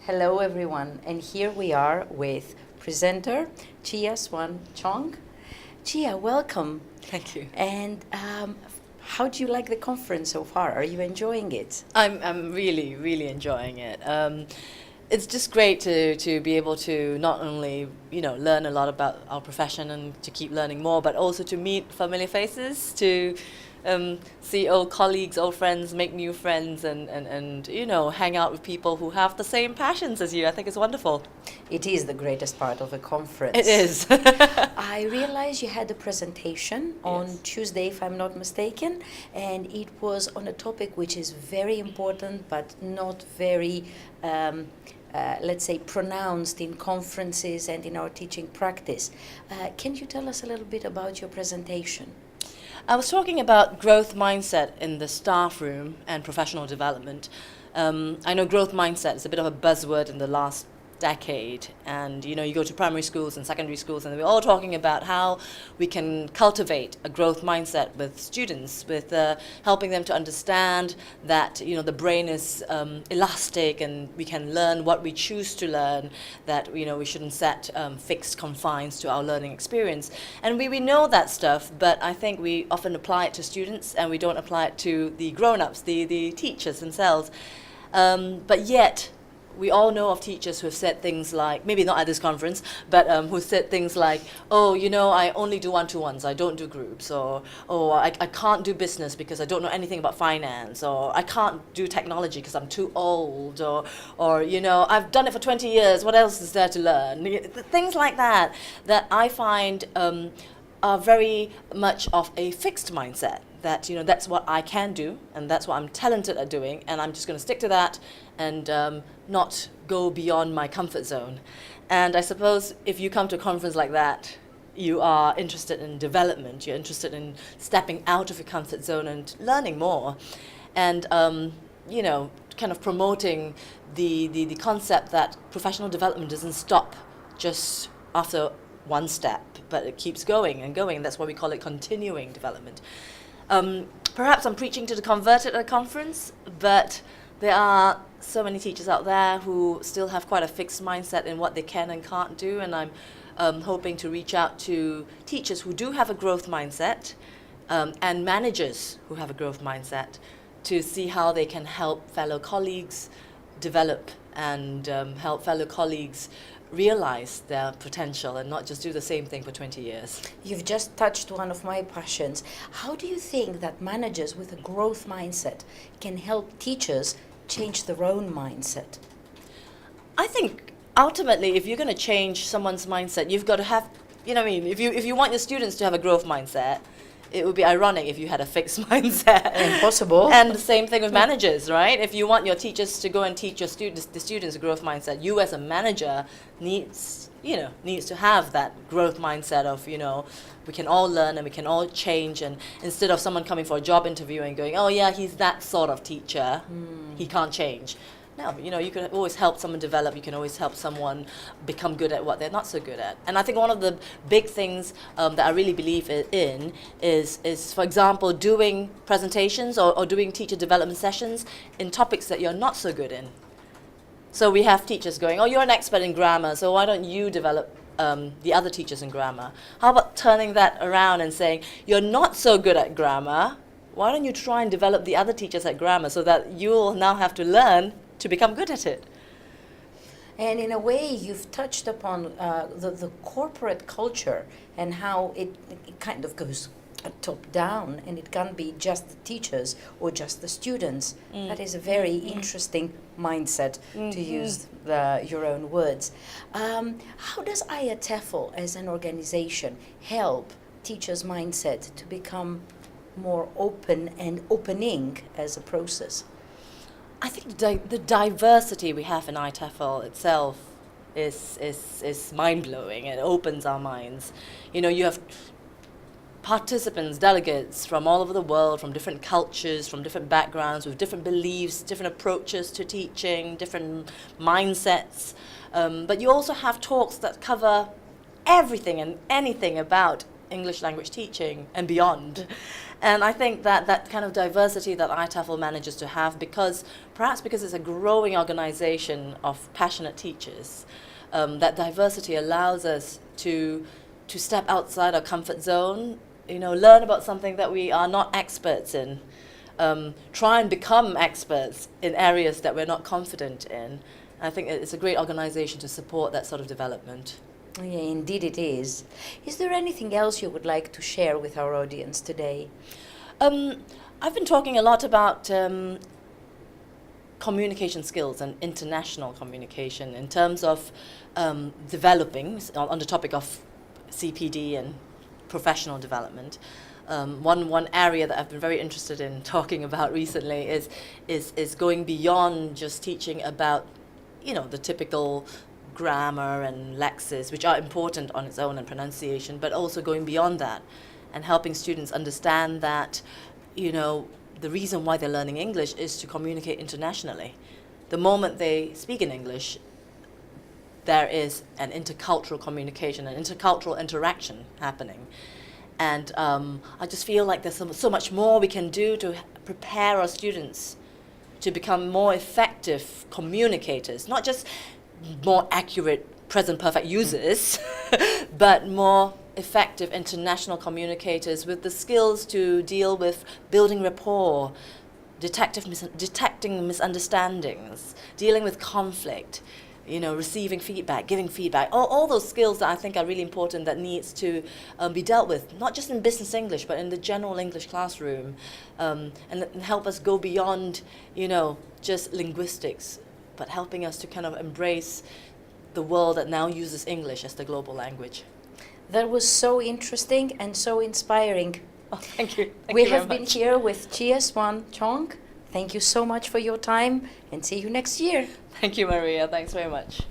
Hello, everyone, and here we are with presenter Chia, Suan, Chong. Chia, welcome. Thank you. And how do you like the conference so far? Are you enjoying it? I'm really enjoying it. It's just great to be able to not only learn a lot about our profession and to keep learning more, but also to meet familiar faces, to see old colleagues, old friends, make new friends, and hang out with people who have the same passions as you. I think it's wonderful. It is the greatest part of a conference. It is. I realized you had a presentation on Yes. Tuesday, if I'm not mistaken, and it was on a topic which is very important but not very, let's say, pronounced in conferences and in our teaching practice. Can you tell us a little bit about your presentation? I was talking about growth mindset in the staff room and professional development. I know growth mindset is a bit of a buzzword in the last decade, and you go to primary schools and secondary schools and we're all talking about how we can cultivate a growth mindset with students, with helping them to understand that the brain is elastic and we can learn what we choose to learn, that we shouldn't set fixed confines to our learning experience. And we know that stuff, but I think we often apply it to students and we don't apply it to the grown-ups, the teachers themselves. But yet we all know of teachers who have said things like, maybe not at this conference, but who said things like, I only do one-to-ones, I don't do groups, or I can't do business because I don't know anything about finance, or I can't do technology because I'm too old, or I've done it for 20 years, what else is there to learn? Things like that I find are very much of a fixed mindset, that that's what I can do and that's what I'm talented at doing, and I'm just going to stick to that and not go beyond my comfort zone. And I suppose if you come to a conference like that, you are interested in development, you're interested in stepping out of your comfort zone and learning more, and kind of promoting the concept that professional development doesn't stop just after one step, but it keeps going and going. That's why we call it continuing development. Perhaps I'm preaching to the converted at a conference, but there are so many teachers out there who still have quite a fixed mindset in what they can and can't do, and I'm hoping to reach out to teachers who do have a growth mindset and managers who have a growth mindset to see how they can help fellow colleagues develop and help fellow colleagues realize their potential and not just do the same thing for 20 years. You've just touched one of my passions. How do you think that managers with a growth mindset can help teachers change their own mindset? I think ultimately, if you're going to change someone's mindset, you've got to have, if you want your students to have a growth mindset, it would be ironic if you had a fixed mindset. Impossible. And the same thing with managers, right? If you want your teachers to go and teach your the students a growth mindset, you as a manager needs to have that growth mindset of, we can all learn and we can all change, and instead of someone coming for a job interview and going, oh yeah, he's that sort of teacher, he can't change. No, you can always help someone develop, you can always help someone become good at what they're not so good at. And I think one of the big things that I really believe in is, for example, doing presentations or doing teacher development sessions in topics that you're not so good in. So we have teachers going, oh, you're an expert in grammar, so why don't you develop the other teachers in grammar? How about turning that around and saying, you're not so good at grammar, why don't you try and develop the other teachers at grammar so that you'll now have to learn to become good at it? And in a way, you've touched upon the corporate culture and how it kind of goes top down, and it can't be just the teachers or just the students. That is a very interesting mindset, to use your own words. How does IATEFL as an organization help teachers' mindset to become more open and opening as a process? I think the diversity we have in IATEFL itself is mind-blowing. It opens our minds. You have participants, delegates from all over the world, from different cultures, from different backgrounds, with different beliefs, different approaches to teaching, different mindsets. But you also have talks that cover everything and anything about English language teaching and beyond. And I think that that kind of diversity that IATEFL manages to have, perhaps because it's a growing organization of passionate teachers, that diversity allows us to step outside our comfort zone, learn about something that we are not experts in, try and become experts in areas that we're not confident in. I think it's a great organization to support that sort of development. Yeah, indeed it is. Is there anything else you would like to share with our audience today? I've been talking a lot about communication skills and international communication in terms of developing, on the topic of CPD and professional development. One area that I've been very interested in talking about recently is going beyond just teaching about, the typical grammar and lexis, which are important on its own, and pronunciation, but also going beyond that and helping students understand that, the reason why they're learning English is to communicate internationally. The moment they speak in English, there is an intercultural communication, an intercultural interaction happening. And I just feel like there's so much more we can do to prepare our students to become more effective communicators, not just more accurate present perfect users, but more effective international communicators with the skills to deal with building rapport, detecting misunderstandings, dealing with conflict, receiving feedback, giving feedback, all those skills that I think are really important that needs to be dealt with, not just in business English, but in the general English classroom, and help us go beyond, just linguistics, but helping us to kind of embrace the world that now uses English as the global language. That was so interesting and so inspiring. Oh, thank you. We have been here with Chia, Suan, Chong. Thank you so much for your time, and see you next year. Thank you, Maria. Thanks very much.